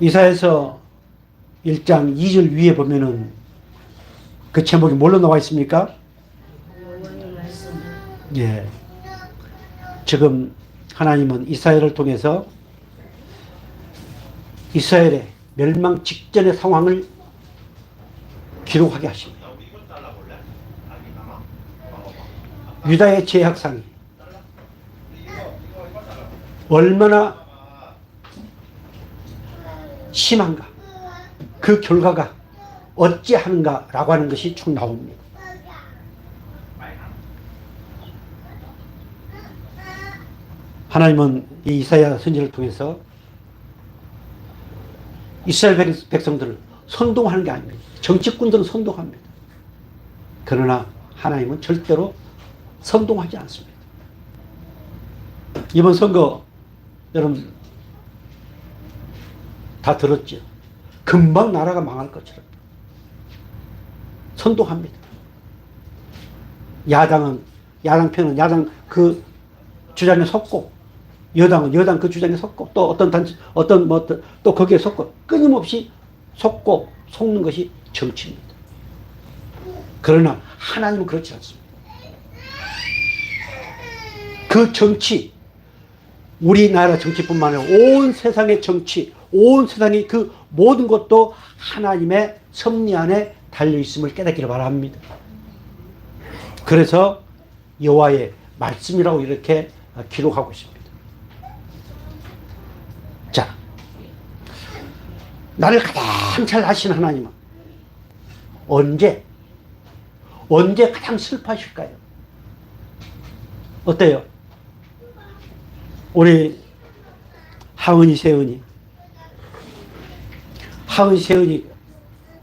이사야서 1장 2절 위에 보면은 그 제목이 뭘로 나와 있습니까? 예. 지금 하나님은 이스라엘을 통해서 이스라엘의 멸망 직전의 상황을 기록하게 하십니다. 유다의 죄악상이 얼마나 심한가, 그 결과가 어찌하는가라고 하는 것이 쭉 나옵니다. 하나님은 이 이사야 선지를 통해서 이스라엘 백성들을 선동하는 게 아닙니다. 정치꾼들은 선동합니다. 그러나 하나님은 절대로 선동하지 않습니다. 이번 선거 여러분 다 들었죠? 금방 나라가 망할 것처럼 선동합니다. 야당 편은 야당 그 주장에 섰고, 여당은 여당 그 주장에 섰고, 또 어떤 단체, 또 거기에 섰고, 끊임없이 속고 속는 것이 정치입니다. 그러나 하나님은 그렇지 않습니다. 그 정치, 우리나라 정치뿐만 아니라 온 세상의 정치, 온 세상의 그 모든 것도 하나님의 섭리 안에 달려있음을 깨닫기를 바랍니다. 그래서 여호와의 말씀이라고 이렇게 기록하고 있습니다. 자, 나를 가장 잘 아시는 하나님은 언제 가장 슬퍼하실까요? 어때요? 우리 하은이, 세은이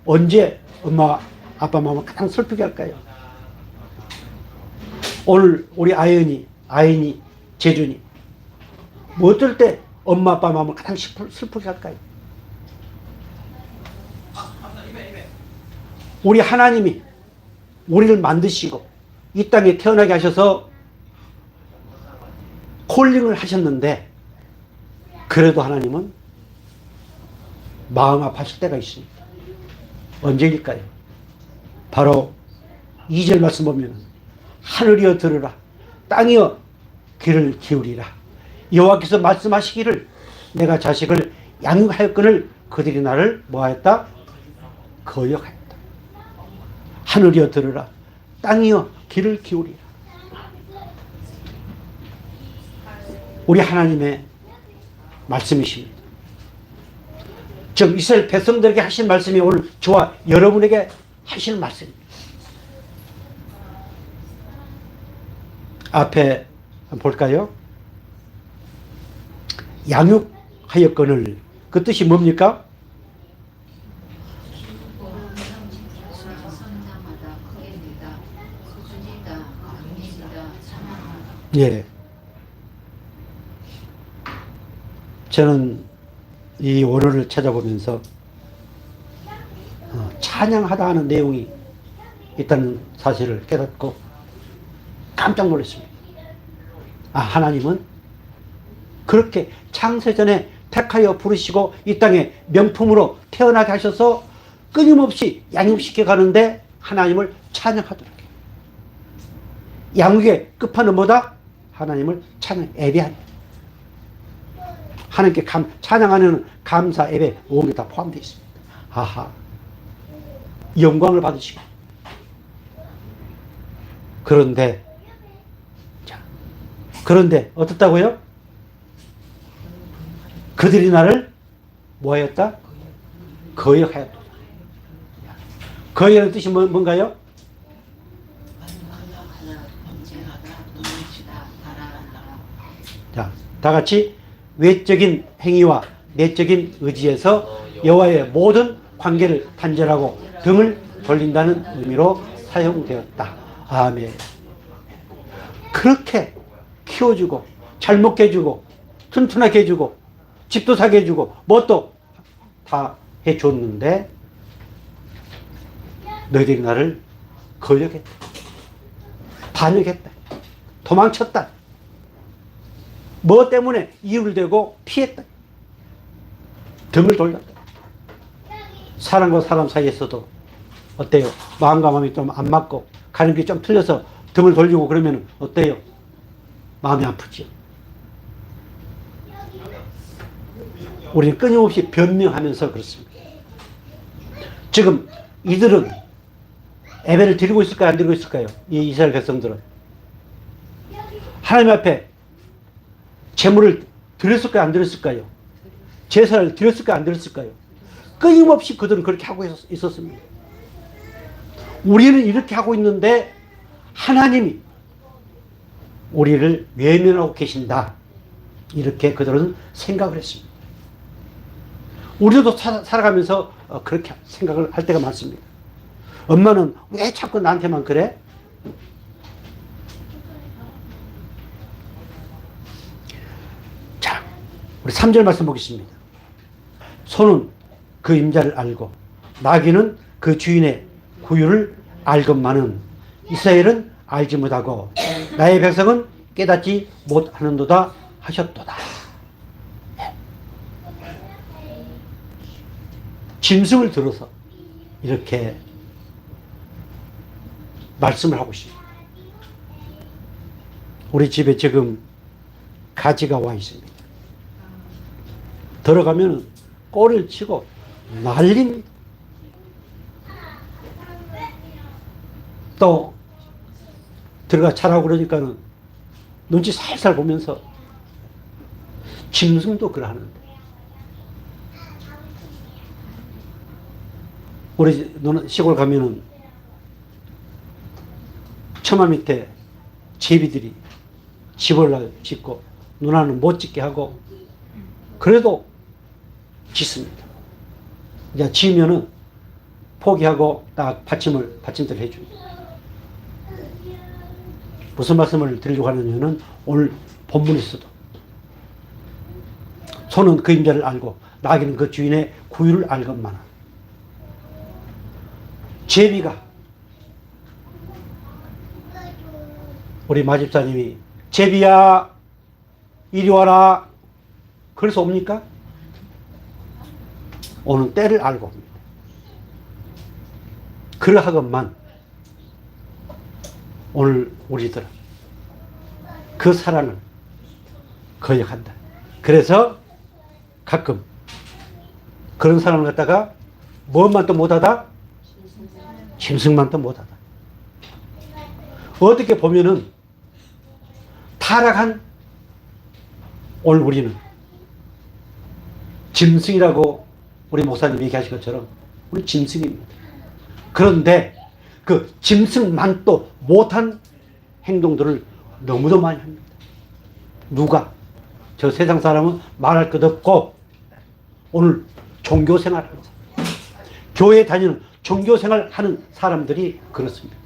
언제 엄마, 아빠 마음을 가장 슬프게 할까요? 오늘 우리 아인이, 재준이 뭐 어떨 때 엄마, 아빠 마음을 가장 슬프게 할까요? 우리 하나님이 우리를 만드시고 이 땅에 태어나게 하셔서 콜링을 하셨는데 그래도 하나님은 마음 아파하실 때가 있습니다. 언제일까요? 바로 2절 말씀 보면 하늘이여 들으라, 땅이여 귀를 기울이라. 여호와께서 말씀하시기를 내가 자식을 양육하였거늘 그들이 나를 뭐하였다? 거역하였다. 하늘이여 들으라, 땅이여 귀를 기울이라. 우리 하나님의 말씀이십니다. 즉 이스라엘 백성들에게 하신 말씀이 오늘 저와 여러분에게 하시는 말씀입니다. 앞에 한번 볼까요? 양육하였거늘 그 뜻이 뭡니까? 예. 저는 이 원어를 찾아보면서 찬양하다 하는 내용이 있다는 사실을 깨닫고 깜짝 놀랐습니다. 아, 하나님은 그렇게 창세전에 택하여 부르시고 이 땅에 명품으로 태어나게 하셔서 끊임없이 양육시켜 가는데 하나님을 찬양하도록 해요. 양육의 끝판은 뭐다? 하나님을 찬양, 예배하는. 하나님께 찬양하는 감사, 예배, 모든 게 다 포함되어 있습니다. 아하. 영광을 받으시고. 그런데 어떻다고요? 그들이 나를 뭐하였다? 거역하였다. 거역하는 뜻이 뭔가요? 자, 다 같이 외적인 행위와 내적인 의지에서 여호와의 모든 관계를 단절하고 등을 돌린다는 의미로 사용되었다. 아멘. 그렇게 키워주고 잘 먹게 해주고 튼튼하게 해주고 집도 사게 해주고 뭣도 다 해줬는데 너희들이 나를 거역했다. 반역했다. 도망쳤다. 뭐 때문에 이유를 대고 피했다. 등을 돌렸다. 사람과 사람 사이에서도 어때요? 마음과 마음이 좀 안 맞고 가는 길이 좀 틀려서 등을 돌리고 그러면 어때요? 마음이 아프죠. 우리는 끊임없이 변명하면서 그렇습니다. 지금 이들은 예배를 드리고 있을까요? 안 드리고 있을까요? 이 이스라엘 백성들은 하나님 앞에 제물을 드렸을까요? 안 드렸을까요? 제사를 드렸을까요? 안 드렸을까요? 끊임없이 그들은 그렇게 하고 있었습니다. 우리는 이렇게 하고 있는데 하나님이 우리를 외면하고 계신다. 이렇게 그들은 생각을 했습니다. 우리도 살아가면서 그렇게 생각을 할 때가 많습니다. 엄마는 왜 자꾸 나한테만 그래? 자, 우리 3절 말씀 보겠습니다. 소는 그 임자를 알고 나귀는 그 주인의 구유를 알건만은 이스라엘은 알지 못하고 나의 백성은 깨닫지 못하는도다 하셨도다. 짐승을 들어서 이렇게 말씀을 하고 있습니다. 우리 집에 지금 가지가 와 있습니다. 들어가면 꼬리를 치고 난립니다. 또 들어가 자라고 그러니까는 눈치 살살 보면서 짐승도 그러하는데 우리 시골 가면은 처마 밑에 제비들이 집을 짓고 누나는 못 짓게 하고 그래도 짓습니다. 이제 지으면은 포기하고 딱 받침대를 해줍니다. 무슨 말씀을 드리려고 하느냐는 오늘 본문에서도 소는 그 임자를 알고 나귀는 그 주인의 구유를 알건만은 제비가 우리 마집사님이 제비야 이리 와라 그래서 옵니까? 오는 때를 알고 옵니다. 그러하건만 오늘 우리들은 그 사랑을 거역한다. 그래서 가끔 그런 사람을 갖다가 무엇만 또 못하다? 짐승만 또 못하다. 어떻게 보면은 타락한 오늘 우리는 짐승이라고 우리 목사님이 얘기하신 것처럼 우리 짐승입니다. 그런데 그 짐승만 또 못한 행동들을 너무도 많이 합니다. 누가? 저 세상 사람은 말할 것 없고 오늘 종교생활을 하는 사람, 교회에 다니는 종교생활을 하는 사람들이 그렇습니다.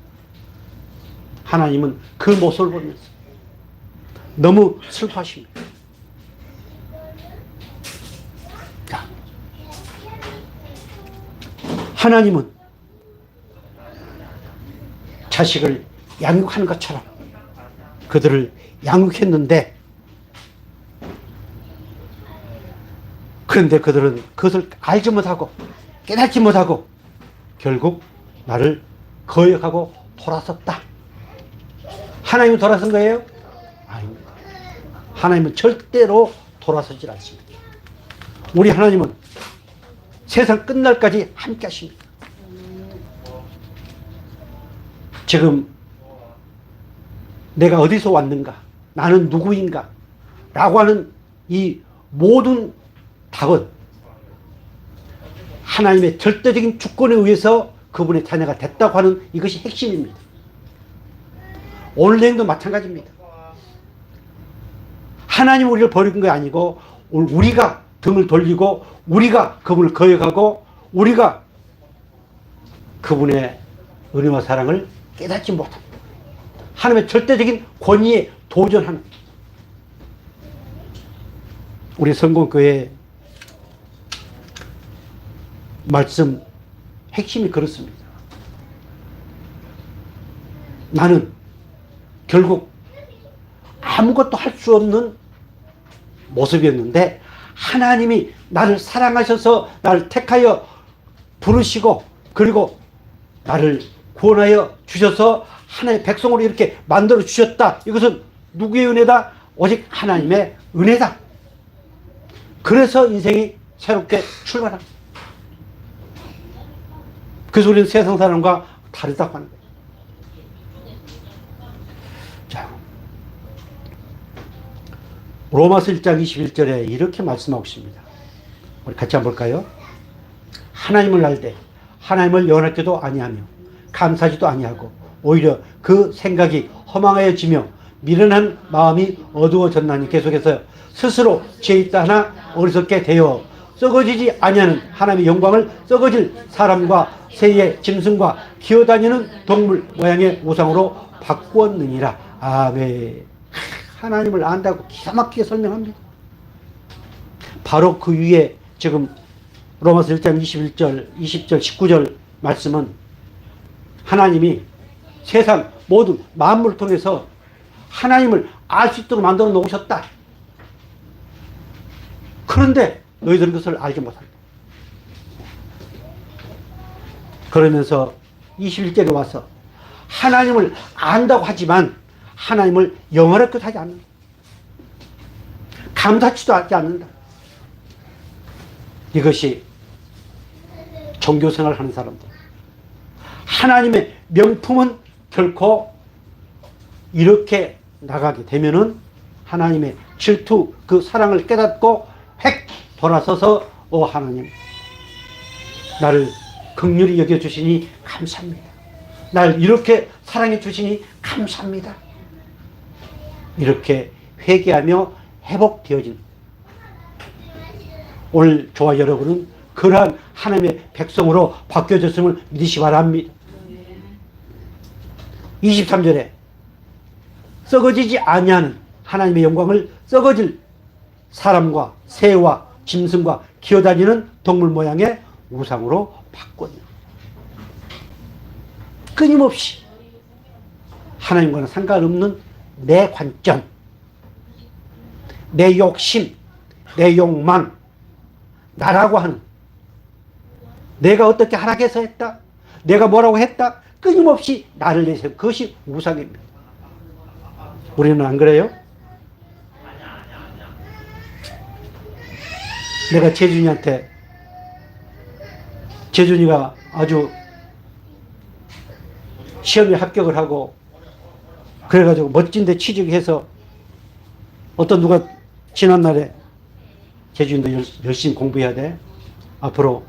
하나님은 그 모습을 보면서 너무 슬퍼하십니다. 자, 하나님은 자식을 양육하는 것처럼 그들을 양육했는데 그런데 그들은 그것을 알지 못하고 깨닫지 못하고 결국 나를 거역하고 돌아섰다. 하나님은 돌아선 거예요? 아닙니다. 하나님은 절대로 돌아서질 않습니다. 우리 하나님은 세상 끝날까지 함께 하십니다. 지금 내가 어디서 왔는가? 나는 누구인가? 라고 하는 이 모든 답은 하나님의 절대적인 주권에 의해서 그분의 자녀가 됐다고 하는 이것이 핵심입니다. 오늘 내용도 마찬가지입니다. 하나님 우리를 버린 게 아니고 우리가 등을 돌리고 우리가 그분을 거역하고 우리가 그분의 은혜와 사랑을 깨닫지 못합니다. 하나님의 절대적인 권위에 도전하는 우리 성공교회 말씀 핵심이 그렇습니다. 나는 결국 아무것도 할 수 없는 모습이었는데 하나님이 나를 사랑하셔서 나를 택하여 부르시고 그리고 나를 구원하여 주셔서 하나님의 백성으로 이렇게 만들어 주셨다. 이것은 누구의 은혜다? 오직 하나님의 은혜다. 그래서 인생이 새롭게 출발합니다. 그래서 우리는 세상 사람과 다르다고 하는 거예요. 자, 로마서 1장 21절에 이렇게 말씀하고 있습니다. 우리 같이 한번 볼까요? 하나님을 알되 하나님을 영원하게도 아니하며 감사하지도 아니하고 오히려 그 생각이 허망하여지며 미련한 마음이 어두워졌나니, 계속해서 스스로 죄 있다 하나 어리석게 되어 썩어지지 아니하는 하나님의 영광을 썩어질 사람과 새의 짐승과 기어다니는 동물 모양의 우상으로 바꾸었느니라. 아멘. 하나님을 안다고 기가 막히게 설명합니다. 바로 그 위에 지금 로마서 1장 21절, 20절, 19절 말씀은 하나님이 세상 모든 만물을 통해서 하나님을 알 수 있도록 만들어 놓으셨다. 그런데 너희들은 그것을 알지 못한다. 그러면서 21절에 와서 하나님을 안다고 하지만 하나님을 영원하게 하지 않는다. 감사치도 하지 않는다. 이것이 종교생활을 하는 사람들. 하나님의 명품은 결코 이렇게 나가게 되면은 하나님의 질투, 그 사랑을 깨닫고 획 돌아서서 하나님, 나를 긍휼히 여겨주시니 감사합니다. 날 이렇게 사랑해 주시니 감사합니다. 이렇게 회개하며 회복되어진, 오늘 저와 여러분은 그러한 하나님의 백성으로 바뀌어졌음을 믿으시 바랍니다. 23절에 썩어지지 아니하는 하나님의 영광을 썩어질 사람과 새와 짐승과 기어다니는 동물 모양의 우상으로 바꿨다. 끊임없이 하나님과는 상관없는 내 관점, 내 욕심, 내 욕망, 나라고 하는, 내가 어떻게 하락해서 했다, 내가 뭐라고 했다, 끊임없이 나를 내세우는 그것이 우상입니다. 우리는 안 그래요? 내가 재준이한테, 재준이가 아주 시험에 합격을 하고 그래가지고 멋진데 취직해서 어떤 누가 지난날에 재준이도 열심히 공부해야 돼, 앞으로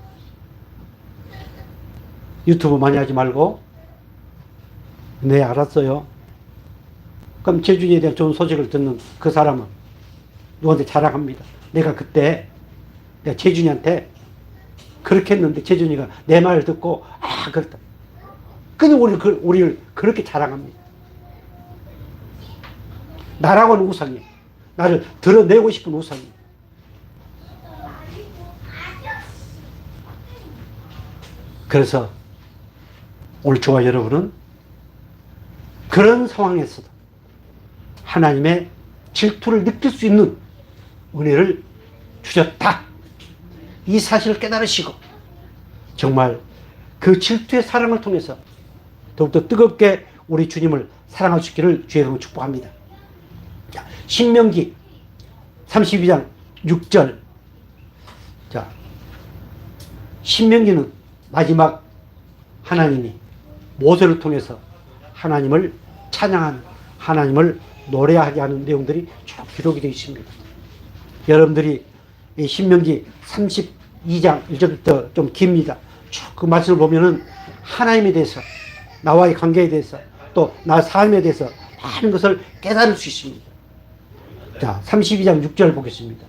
유튜브 많이 하지 말고. 네, 알았어요. 그럼 재준이에 대한 좋은 소식을 듣는 그 사람은 누구한테 자랑합니다. 내가 그때 내가 재준이한테 그렇게 했는데 재준이가 내 말을 듣고 그렇다. 그냥 우리를 그렇게 자랑합니다. 나라고는 우상이에요. 나를 드러내고 싶은 우상이에요. 그래서 오늘 저와 여러분은 그런 상황에서도 하나님의 질투를 느낄 수 있는 은혜를 주셨다. 이 사실을 깨달으시고 정말 그 질투의 사랑을 통해서 더욱더 뜨겁게 우리 주님을 사랑할 수 있기를 주의 이름으로 축복합니다. 자, 신명기 32장 6절. 자, 신명기는 마지막 하나님이 모세를 통해서 하나님을 찬양하는, 하나님을 노래하게 하는 내용들이 쭉 기록이 되어 있습니다. 여러분들이 이 신명기 32장 1절부터 좀 깁니다. 쭉 그 말씀을 보면은 하나님에 대해서, 나와의 관계에 대해서, 또 나 삶에 대해서 많은 것을 깨달을 수 있습니다. 자, 32장 6절 보겠습니다.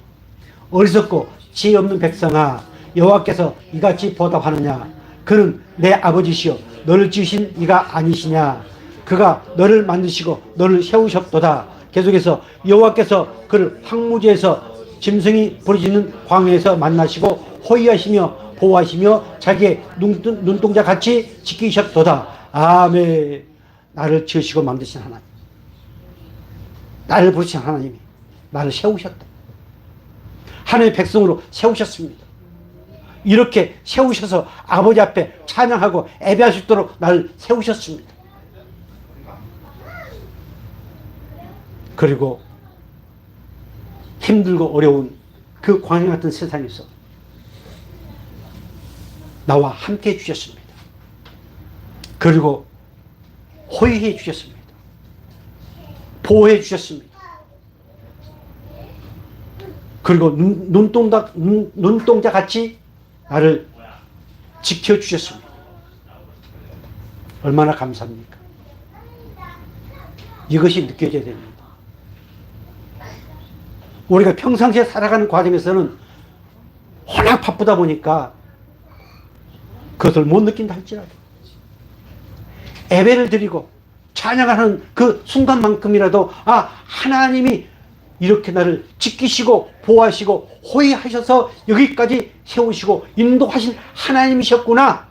어리석고 지혜 없는 백성아, 여호와께서 이같이 보답하느냐? 그는 내 아버지시여 너를 지으신 이가 아니시냐? 그가 너를 만드시고 너를 세우셨도다. 계속해서 여호와께서 그를 황무지에서 짐승이 부르짖는 광야에서 만나시고 호위하시며 보호하시며 자기의 눈동자 같이 지키셨도다. 아멘. 나를 지으시고 만드신 하나님, 나를 부르신 하나님이 나를 세우셨다. 하나님의 백성으로 세우셨습니다. 이렇게 세우셔서 아버지 앞에 찬양하고 예배할 수 있도록 나를 세우셨습니다. 그리고 힘들고 어려운 그 광야 같은 세상에서 나와 함께 해주셨습니다. 그리고 호의해 주셨습니다. 보호해 주셨습니다. 그리고 눈동자 같이 나를 지켜주셨습니다. 얼마나 감사합니까? 이것이 느껴져야 됩니다. 우리가 평상시에 살아가는 과정에서는 워낙 바쁘다 보니까 그것을 못 느낀다 할지라도 예배를 드리고 찬양하는 그 순간만큼이라도 하나님이 이렇게 나를 지키시고 보호하시고 호의하셔서 여기까지 세우시고 인도하신 하나님이셨구나.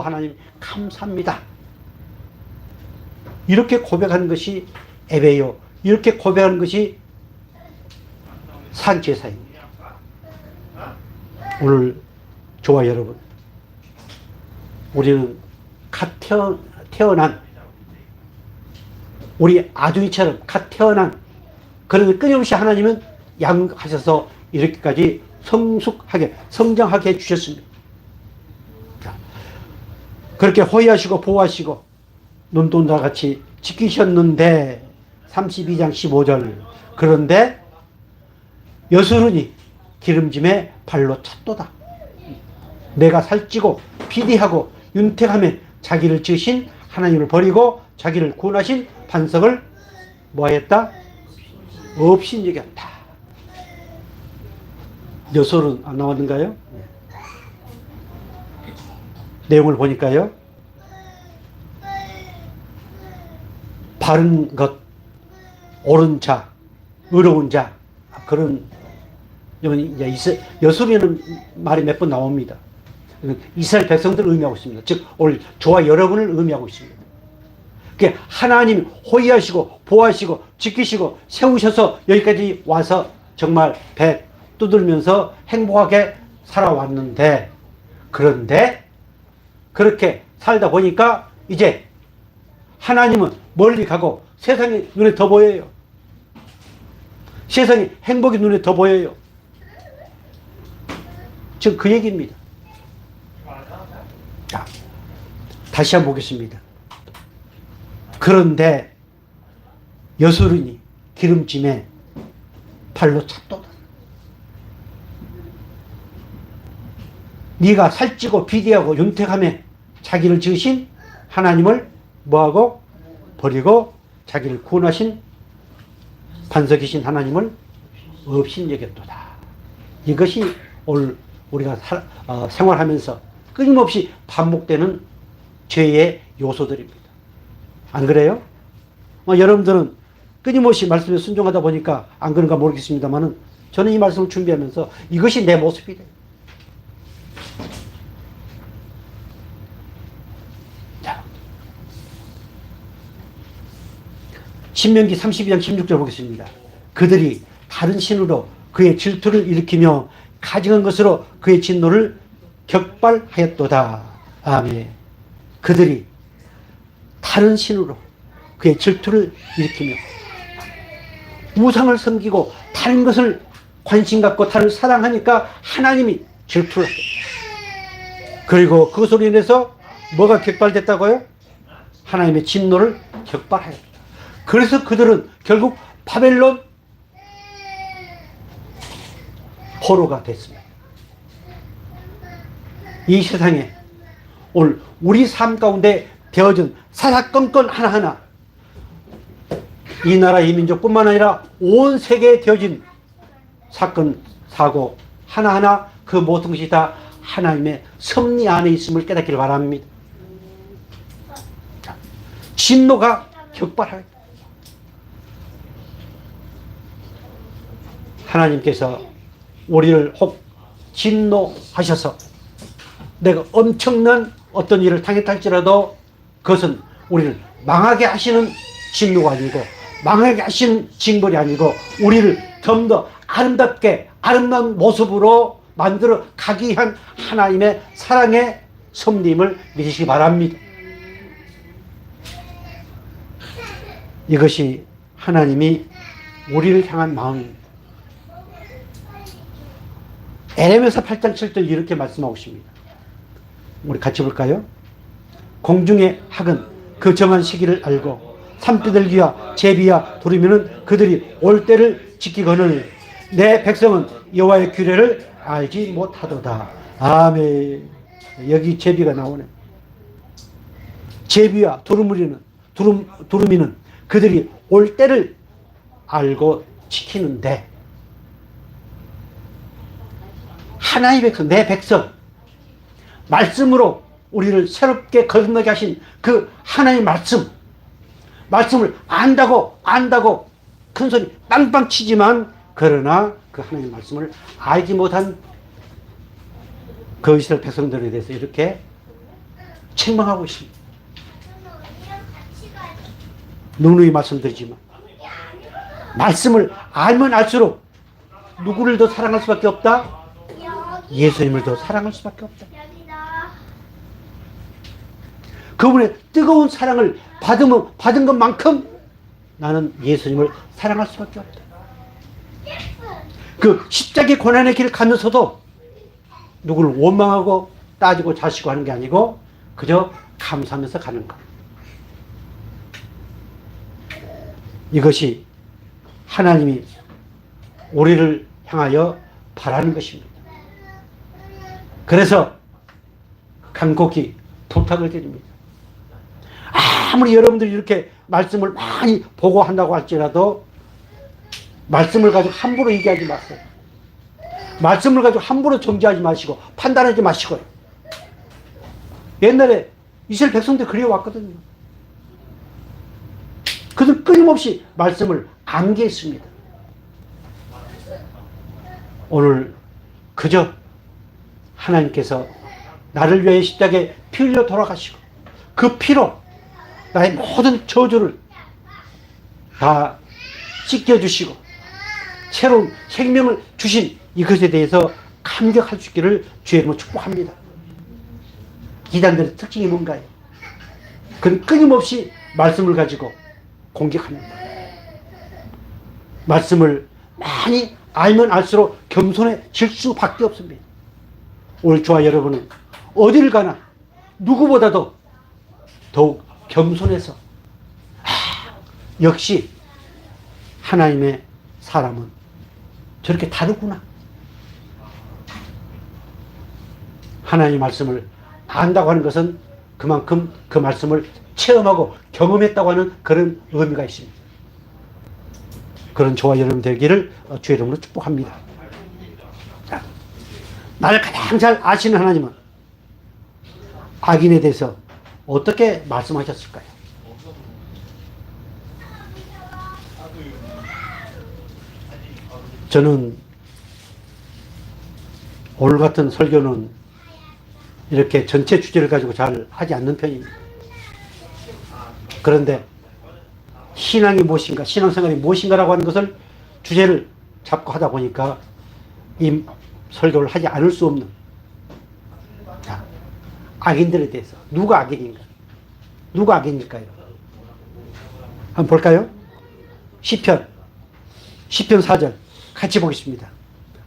하나님 감사합니다. 이렇게 고백하는 것이 예배요. 이렇게 고백하는 것이 산제사입니다. 오늘 저와 여러분, 우리는 갓 태어난 우리 아두이처럼 갓 태어난 그런 끊임없이 하나님은 양육하셔서 이렇게까지 성숙하게 성장하게 해주셨습니다. 그렇게 호의하시고 보호하시고 눈동자 같이 지키셨는데 32장 15절 그런데 여수르니 기름짐에 발로 찼도다. 내가 살찌고 비대하고 윤택하면 자기를 지으신 하나님을 버리고 자기를 구원하신 반석을 뭐했다? 없인 여겼다. 여설은 안 나왔는가요? 내용을 보니까요. 바른 것, 옳은 자, 의로운 자 그런 여설이라는 말이 몇 번 나옵니다. 이스라엘 백성들을 의미하고 있습니다. 즉 오늘 저와 여러분을 의미하고 있습니다. 하나님 호의하시고 보호하시고 지키시고 세우셔서 여기까지 와서 정말 배 두들면서 행복하게 살아왔는데 그런데 그렇게 살다 보니까 이제 하나님은 멀리 가고 세상이 눈에 더 보여요. 세상이 행복이 눈에 더 보여요. 지금 그 얘기입니다. 자, 다시 한번 보겠습니다. 그런데 여수르니 기름짐에 발로 찼도다. 네가 살찌고 비대하고 윤택하며 자기를 지으신 하나님을 뭐하고 버리고 자기를 구원하신 반석이신 하나님을 없인 여겼도다. 이것이 오늘 우리가 생활하면서 끊임없이 반복되는 죄의 요소들입니다. 안 그래요? 여러분들은 끊임없이 말씀에 순종하다 보니까 안 그런가 모르겠습니다만은 저는 이 말씀을 준비하면서 이것이 내 모습이래요. 자, 신명기 32장 16절 보겠습니다. 그들이 다른 신으로 그의 질투를 일으키며 가증한 것으로 그의 진노를 격발하였도다. 아멘. 그들이 다른 신으로 그의 질투를 일으키며 우상을 섬기고 다른 것을 관심 갖고 다른 사랑하니까 하나님이 질투를 하셨다. 그리고 그것으로 인해서 뭐가 격발됐다고요? 하나님의 진노를 격발하였다. 그래서 그들은 결국 바벨론 포로가 됐습니다. 이 세상에 오늘 우리 삶 가운데 되어진 사사건건 하나하나 이 나라 이 민족뿐만 아니라 온 세계에 되어진 사건 사고 하나하나 그 모든 것이 다 하나님의 섭리 안에 있음을 깨닫기를 바랍니다. 진노가 격발할 하나님께서 우리를 혹 진노하셔서 내가 엄청난 어떤 일을 당했다 할지라도 그것은 우리를 망하게 하시는 진노가 아니고 망하게 하시는 징벌이 아니고 우리를 좀 더 아름답게 아름다운 모습으로 만들어 가기 위한 하나님의 사랑의 섭리임을 믿으시기 바랍니다. 이것이 하나님이 우리를 향한 마음입니다. 에레미야 8장 7절 이렇게 말씀하고 있습니다. 우리 같이 볼까요? 공중의 학은 그 정한 시기를 알고 산비둘기와 제비와 두루미는 그들이 올 때를 지키거늘 내 백성은 여호와의 규례를 알지 못하도다. 아멘. 여기 제비가 나오네. 제비와 두루미는 그들이 올 때를 알고 지키는데 하나님의 백성, 내 백성, 말씀으로 우리를 새롭게 거듭나게 하신 그 하나님의 말씀을 안다고 큰 소리 빵빵 치지만 그러나 그 하나님의 말씀을 알지 못한 그 이스라엘 백성들에 대해서 이렇게 책망하고 있습니다. 누누이 말씀드리지만 말씀을 알면 알수록 누구를 더 사랑할 수밖에 없다? 예수님을 더 사랑할 수밖에 없다. 그분의 뜨거운 사랑을 받은 것만큼 나는 예수님을 사랑할 수밖에 없다. 그 십자가의 고난의 길을 가면서도 누구를 원망하고 따지고 자시고 하는 게 아니고 그저 감사하면서 가는 것. 이것이 하나님이 우리를 향하여 바라는 것입니다. 그래서 간곡히 부탁을 드립니다. 아무리 여러분들이 이렇게 말씀을 많이 보고 한다고 할지라도 말씀을 가지고 함부로 얘기하지 마세요. 말씀을 가지고 함부로 정죄하지 마시고 판단하지 마시고요. 옛날에 이스라엘 백성들 그래왔거든요. 그들 끊임없이 말씀을 암기했습니다. 오늘 그저 하나님께서 나를 위해 십자가에 피 흘려 돌아가시고 그 피로 나의 모든 저주를 다 씻겨주시고 새로운 생명을 주신 이것에 대해서 감격할 수 있기를 주의 이름으로 축복합니다. 이단들의 특징이 뭔가요? 그는 끊임없이 말씀을 가지고 공격합니다. 말씀을 많이 알면 알수록 겸손해질 수밖에 없습니다. 오늘 저와 여러분은 어디를 가나 누구보다도 더욱 겸손해서 역시 하나님의 사람은 저렇게 다르구나. 하나님의 말씀을 안다고 하는 것은 그만큼 그 말씀을 체험하고 경험했다고 하는 그런 의미가 있습니다. 그런 저와 여러분 되기를 주의 이름으로 축복합니다. 자, 나를 가장 잘 아시는 하나님은 악인에 대해서 어떻게 말씀하셨을까요? 저는 오늘 같은 설교는 이렇게 전체 주제를 가지고 잘 하지 않는 편입니다. 그런데 신앙이 무엇인가, 신앙생활이 무엇인가라고 하는 것을 주제를 잡고 하다 보니까 이 설교를 하지 않을 수 없는, 자, 악인들에 대해서 누가 악인인가? 누가 악인일까요? 한번 볼까요? 시편 4절 같이 보겠습니다.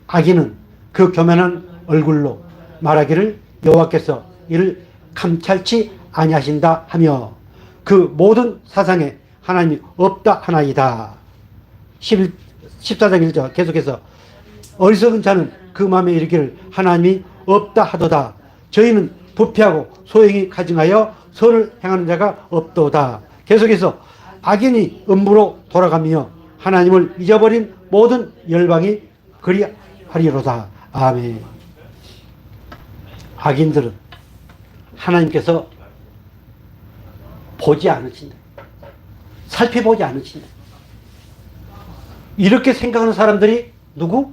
악인은 그 교만한 얼굴로 말하기를 여호와께서 이를 감찰치 아니하신다 하며 그 모든 사상에 하나님이 없다 하나이다. 14장 1절 계속해서 어리석은 자는 그 마음에 이르기를 하나님이 없다 하도다. 저희는 부패하고 소행이 가증하여 선을 행하는 자가 없도다. 계속해서 악인이 음부로 돌아가며 하나님을 잊어버린 모든 열방이 그리하리로다. 아멘. 악인들은 하나님께서 보지 않으신다. 살펴보지 않으신다. 이렇게 생각하는 사람들이 누구?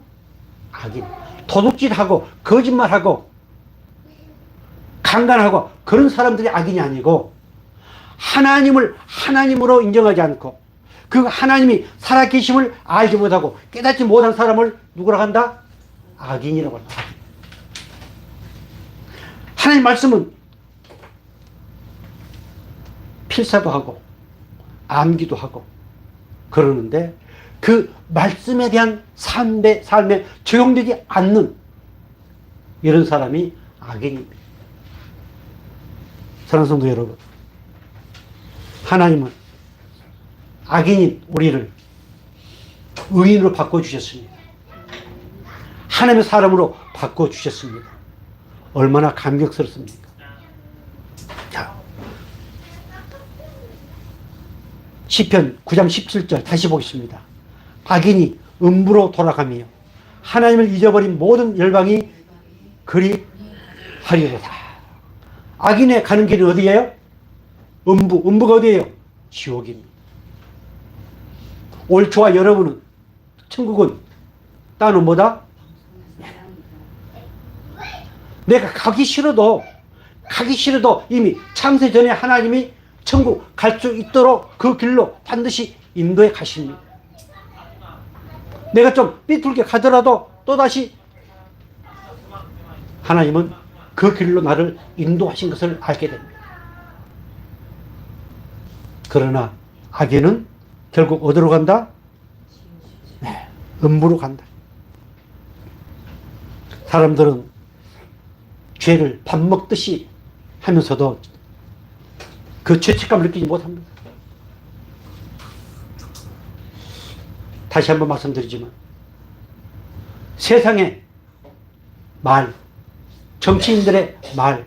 악인. 도둑질하고 거짓말하고 강간하고 그런 사람들이 악인이 아니고 하나님을 하나님으로 인정하지 않고 그 하나님이 살아계심을 알지 못하고 깨닫지 못한 사람을 누구라고 한다? 악인이라고 한다. 하나님 말씀은 필사도 하고 암기도 하고 그러는데 그 말씀에 대한 삶에 적용되지 않는 이런 사람이 악인입니다. 사랑하는 성도 여러분, 하나님은 악인인 우리를 의인으로 바꿔주셨습니다. 하나님의 사람으로 바꿔주셨습니다. 얼마나 감격스럽습니까? 자, 시편 9장 17절 다시 보겠습니다. 악인이 음부로 돌아가며 하나님을 잊어버린 모든 열방이 그리 하리로다. 악인의 가는 길은 어디예요? 음부가 어디예요? 지옥입니다. 올 저와 여러분은 천국은 따는 뭐다? 내가 가기 싫어도 이미 창세 전에 하나님이 천국 갈 수 있도록 그 길로 반드시 인도해 가십니다. 내가 좀 삐뚤게 가더라도 또다시 하나님은 그 길로 나를 인도하신 것을 알게 됩니다. 그러나 악인은 결국 어디로 간다? 네, 음부로 간다. 사람들은 죄를 밥 먹듯이 하면서도 그 죄책감을 느끼지 못합니다. 다시 한번 말씀드리지만 세상의 말, 정치인들의 말,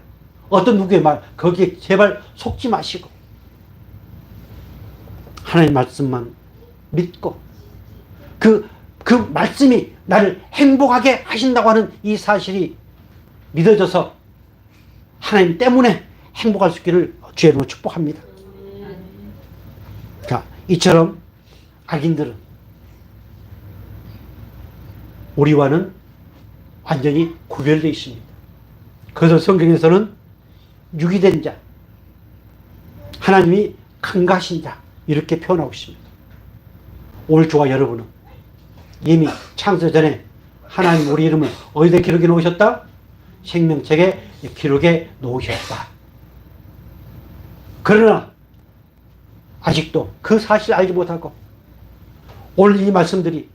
어떤 누구의 말, 거기에 제발 속지 마시고 하나님 말씀만 믿고 그 말씀이 나를 행복하게 하신다고 하는 이 사실이 믿어져서 하나님 때문에 행복할 수 있기를 주의 이름으로 축복합니다. 자, 이처럼 악인들은 우리와는 완전히 구별되어 있습니다. 그래서 성경에서는 유기된 자, 하나님이 강가하신 자 이렇게 표현하고 있습니다. 오늘 저와 여러분은 이미 창세 전에 하나님 우리 이름을 어디다 기록해 놓으셨다? 생명책에 기록해 놓으셨다. 그러나 아직도 그 사실을 알지 못하고 오늘 이 말씀들이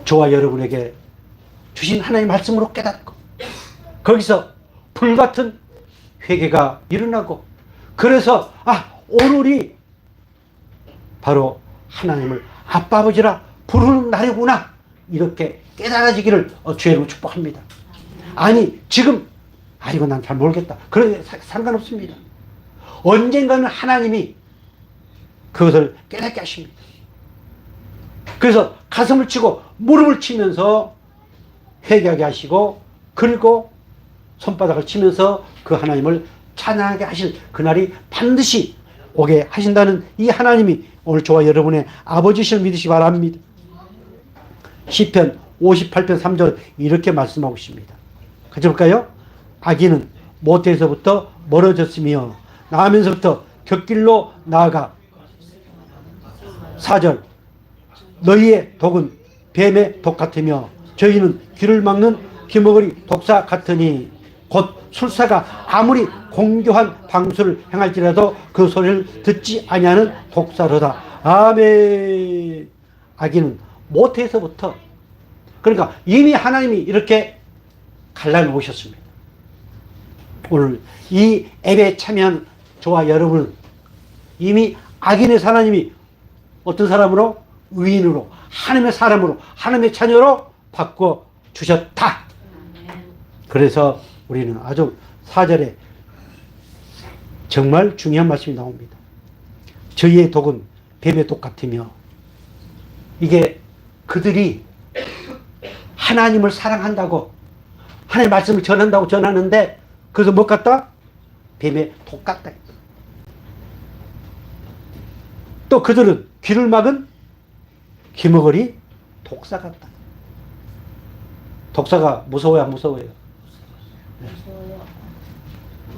저와 여러분에게 주신 하나님의 말씀으로 깨닫고 거기서 불같은 회개가 일어나고 그래서 오늘이 바로 하나님을 아빠 아버지라 부르는 날이구나 이렇게 깨달아지기를 주의 이름으로 축복합니다. 아니 지금 이거 난 잘 모르겠다. 그런 상관없습니다. 언젠가는 하나님이 그것을 깨닫게 하십니다. 그래서 가슴을 치고 무릎을 치면서 회개하게 하시고 그리고 손바닥을 치면서 그 하나님을 찬양하게 하실 그날이 반드시 오게 하신다는 이 하나님이 오늘 저와 여러분의 아버지심을 믿으시기 바랍니다. 시편 58편 3절 이렇게 말씀하고 있습니다. 같이 볼까요? 악인은 모태에서부터 멀어졌으며 나면서부터 곁길로 나아가 4절 너희의 독은 뱀의 독 같으며 저희는 귀를 막는 귀머거리 독사 같으니 곧 술사가 아무리 공교한 방수를 행할지라도 그 소리를 듣지 아니하는 독사로다. 아멘. 악인은 모태에서부터 그러니까 이미 하나님이 이렇게 갈라놓으셨습니다. 오늘 이 앱에 참여한 저와 여러분은 이미 악인의 하나님이 어떤 사람으로? 의인으로 하나님의 사람으로 하나님의 자녀로 바꿔주셨다. 그래서 우리는 아주 4절에 정말 중요한 말씀이 나옵니다. 저희의 독은 뱀의 독 같으며 이게 그들이 하나님을 사랑한다고 하나님의 말씀을 전한다고 전하는데 그래서 뭐 같다? 뱀의 독 같다. 또 그들은 귀를 막은 귀머거리 독사 같다. 독사가 무서워요, 안 무서워요? 무서워요.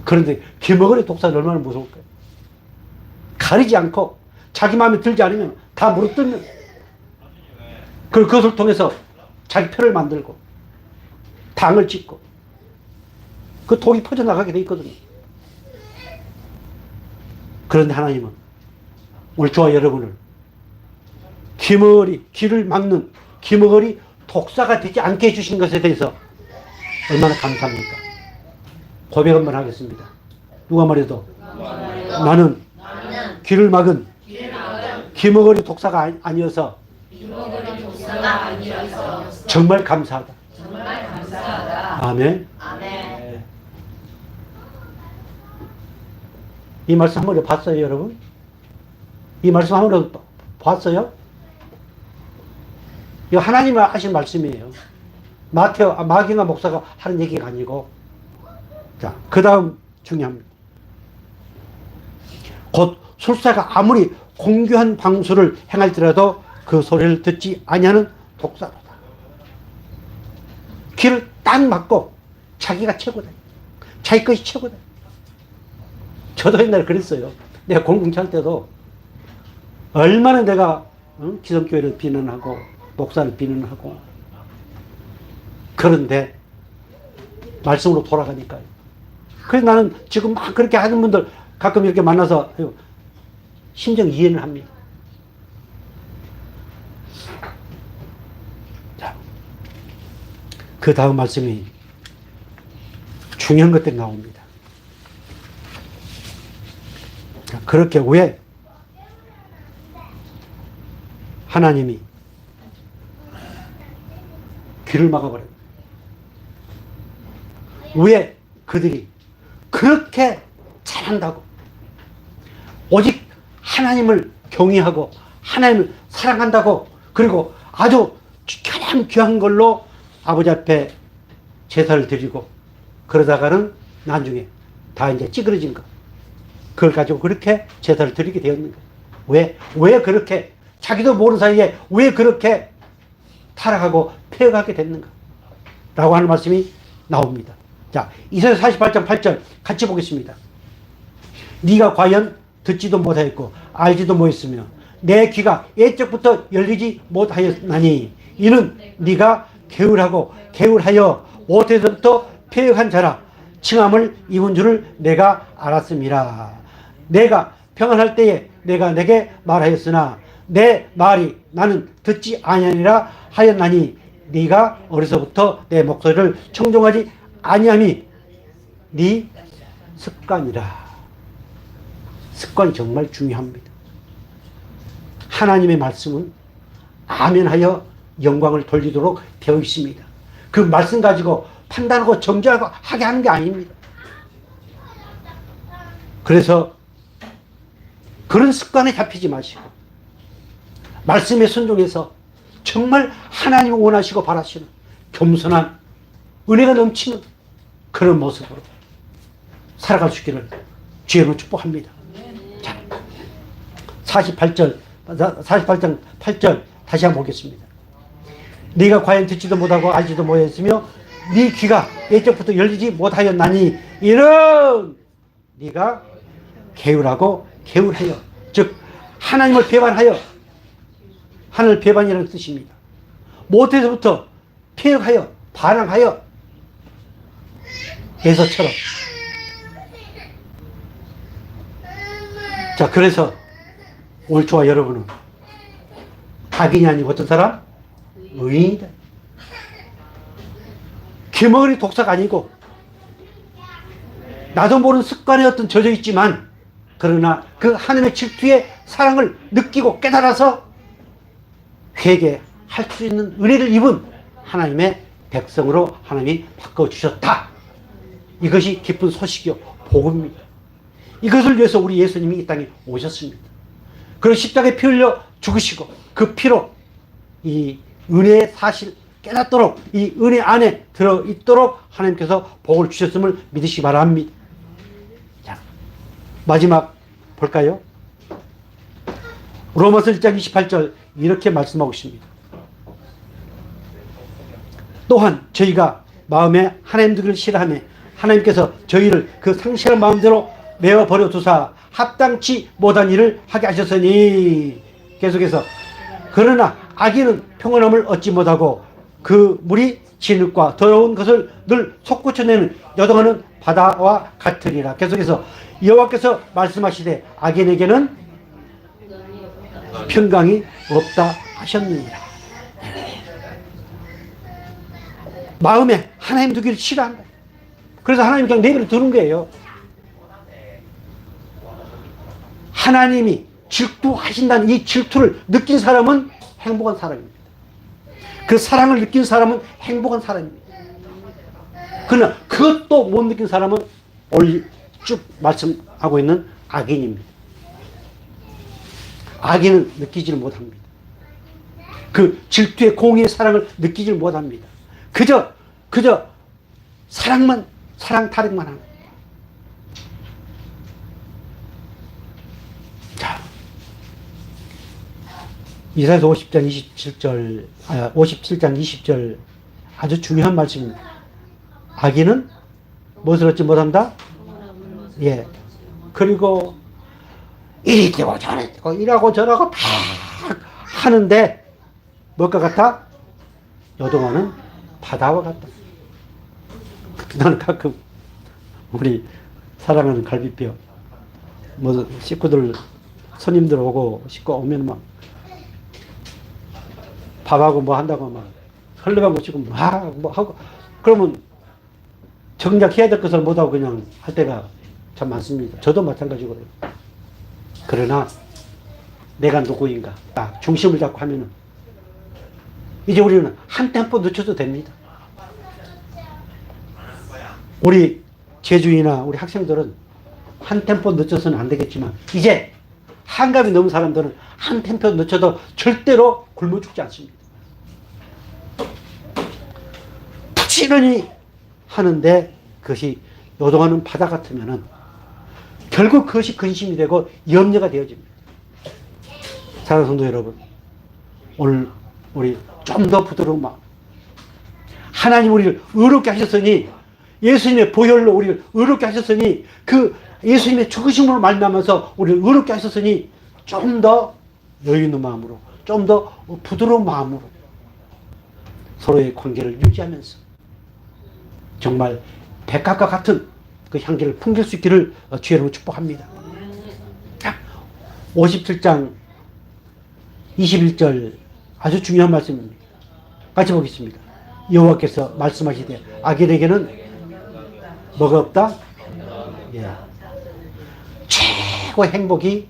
그런데 귀머거리 독사는 얼마나 무서울까요? 가리지 않고 자기 마음에 들지 않으면 다 물어뜯는, 그것을 통해서 자기 표를 만들고 당을 짓고 그 독이 퍼져나가게 돼 있거든요. 그런데 하나님은 오늘 저와 여러분을 귀를 막는 기머거리 독사가 되지 않게 해주신 것에 대해서 얼마나 감사합니까? 고백 한번 하겠습니다. 누가 말해도 나는 귀를 막은 기머거리 독사가 아니어서 정말 감사하다. 아멘. 이 말씀 한 번에 봤어요, 여러분? 이 말씀 한 번에 봤어요? 이거 하나님이 하신 말씀이에요. 마경아 목사가 하는 얘기가 아니고. 자, 그 다음 중요합니다. 곧 술사가 아무리 공교한 방수를 행할지라도 그 소리를 듣지 아니하는 독사로다. 귀를 딱 막고 자기가 최고다. 자기 것이 최고다. 저도 옛날에 그랬어요. 내가 공동체 할 때도 얼마나 내가 기성교회를 비난하고 목사를 비난하고, 그런데 말씀으로 돌아가니까요. 그래서 나는 지금 막 그렇게 하는 분들 가끔 이렇게 만나서 심정 이해는 합니다. 자, 그 다음 말씀이 중요한 것들이 나옵니다. 자, 그렇게 왜 하나님이 귀를 막아버려요? 왜 그들이 그렇게 잘한다고, 오직 하나님을 경외하고 하나님을 사랑한다고, 그리고 아주 가장 귀한 걸로 아버지 앞에 제사를 드리고 그러다가는 나중에 다 이제 찌그러진 것, 그걸 가지고 그렇게 제사를 드리게 되었는가? 왜 그렇게 자기도 모르는 사이에 왜 그렇게 타락하고 폐역하게 됐는가? 라고 하는 말씀이 나옵니다. 자, 이사야 48장 8절 같이 보겠습니다. 네가 과연 듣지도 못하였고 알지도 못했으며 내 귀가 옛적부터 열리지 못하였나니 이는 네가 게을하여 못해서부터 폐역한 자라 칭함을 입은 줄을 내가 알았음이라. 내가 평안할 때에 내가 내게 말하였으나 내 말이 나는 듣지 아니하니라 하였나니 네가 어려서부터 내 목소리를 청종하지 아니함이 네 습관이라. 습관이 정말 중요합니다. 하나님의 말씀은 아멘하여 영광을 돌리도록 되어 있습니다. 그 말씀 가지고 판단하고 정죄하고 하게 하는 게 아닙니다. 그래서 그런 습관에 잡히지 마시고 말씀에 순종해서 정말 하나님을 원하시고 바라시는 겸손한 은혜가 넘치는 그런 모습으로 살아갈 수 있기를 주님으로 축복합니다. 자, 48장 8절 다시 한번 보겠습니다. 네가 과연 듣지도 못하고 알지도 못했으며 네 귀가 옛적부터 열리지 못하였나니 이는 네가 게을하여, 즉 하나님을 배반하여, 하늘 배반이라는 뜻입니다. 못해서부터 폐역하여 반항하여 에서처럼. 자, 그래서 오늘 저와 여러분은 악인이 아니고 어떤 사람? 의인이다. 기머리 독사가 아니고 나도 모르는 습관에 어떤 젖어 있지만 그러나 그 하나님의 질투의 사랑을 느끼고 깨달아서 회개할 수 있는 은혜를 입은 하나님의 백성으로 하나님이 바꿔주셨다. 이것이 기쁜 소식이요 복음입니다. 이것을 위해서 우리 예수님이 이 땅에 오셨습니다. 그리고 십자가에 피 흘려 죽으시고 그 피로 이 은혜의 사실 깨닫도록 이 은혜 안에 들어있도록 하나님께서 복을 주셨음을 믿으시기 바랍니다. 자, 마지막 볼까요? 로마서 1장 28절 이렇게 말씀하고 있습니다. 또한 저희가 마음에 하나님 되기를 싫어하며 하나님께서 저희를 그 상실한 마음대로 내어버려 두사 합당치 못한 일을 하게 하셨으니. 계속해서 그러나 악인은 평온함을 얻지 못하고 그 물이 진흙과 더러운 것을 늘 솟구쳐내는 여동하는 바다와 같으리라. 계속해서 여호와께서 말씀하시되 악인에게는 평강이 없다 하셨느니라. 마음에 하나님 두기를 싫어한다. 그래서 하나님 그냥 내버려 두는 거예요. 하나님이 질투하신다는 이 질투를 느낀 사람은 행복한 사람입니다. 그 사랑을 느낀 사람은 행복한 사람입니다. 그러나 그것도 못 느낀 사람은 오늘 쭉 말씀하고 있는 악인입니다. 악인은 느끼지를 못합니다. 그 질투의 공의의 사랑을 느끼지를 못합니다. 그저 사랑 타령만 하는. 자, 이사야서 57장 20절 아주 중요한 말씀입니다. 악인은 무엇을 얻지 못한다? 예. 그리고 이리 되고 저리 되고 이라고 저라고 막 하는데 뭐가 같아? 요동하는 바다와 같다. 나는 가끔 우리 사랑하는 갈비뼈 뭐 식구들 손님들 오고 식구 오면 막 밥하고 뭐 한다고 막 흘러간 거 치고 막 뭐 하고 그러면 정작 해야 될 것을 못하고 그냥 할 때가 참 많습니다. 저도 마찬가지고요. 그러나 내가 누구인가 딱 중심을 잡고 하면은 이제 우리는 한 템포 늦춰도 됩니다. 우리 제주인이나 우리 학생들은 한 템포 늦춰서는 안 되겠지만 이제 한갑이 넘은 사람들은 한 템포 늦춰도 절대로 굶어 죽지 않습니다. 부지런히 하는데 그것이 요동하는 바다 같으면은 결국 그것이 근심이 되고 염려가 되어집니다. 사랑하는 성도 여러분, 오늘 우리 좀 더 부드러운 마음. 하나님 우리를 의롭게 하셨으니 예수님의 보혈로 우리를 의롭게 하셨으니 그 예수님의 죽으심으로 말미암아서 우리를 의롭게 하셨으니 좀 더 여유 있는 마음으로 좀 더 부드러운 마음으로 서로의 관계를 유지하면서 정말 백합과 같은 그 향기를 풍길 수 있기를 주의로 축복합니다. 57장 21절 아주 중요한 말씀입니다. 같이 보겠습니다. 여호와께서 말씀하시되 악인에게는 뭐가 없다? 예. 최고 행복이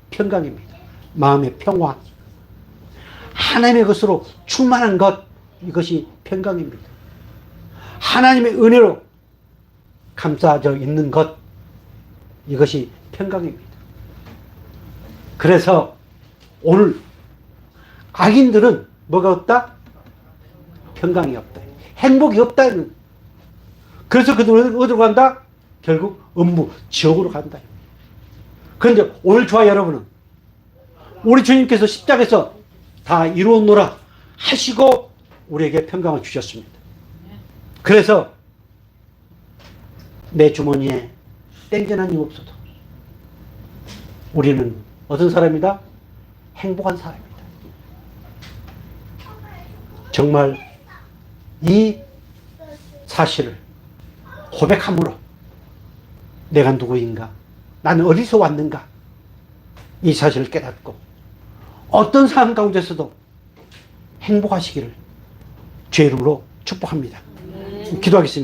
평강입니다. 마음의 평화. 하나님의 것으로 충만한 것, 이것이 평강입니다. 하나님의 은혜로 감싸져 있는 것, 이것이 평강입니다. 그래서 오늘 악인들은 뭐가 없다? 평강이 없다. 행복이 없다. 그래서 그들은 어디로 간다? 결국 음부, 지옥으로 간다. 그런데 오늘 저와 여러분은 우리 주님께서 십자가에서 다 이루었노라 하시고 우리에게 평강을 주셨습니다. 그래서 내 주머니에 땡전 한 입 없어도 우리는 어떤 사람이다? 행복한 사람이다. 정말 이 사실을 고백함으로 내가 누구인가? 나는 어디서 왔는가? 이 사실을 깨닫고 어떤 상황 가운데서도 행복하시기를 주의 이름으로 축복합니다. 기도하겠습니다.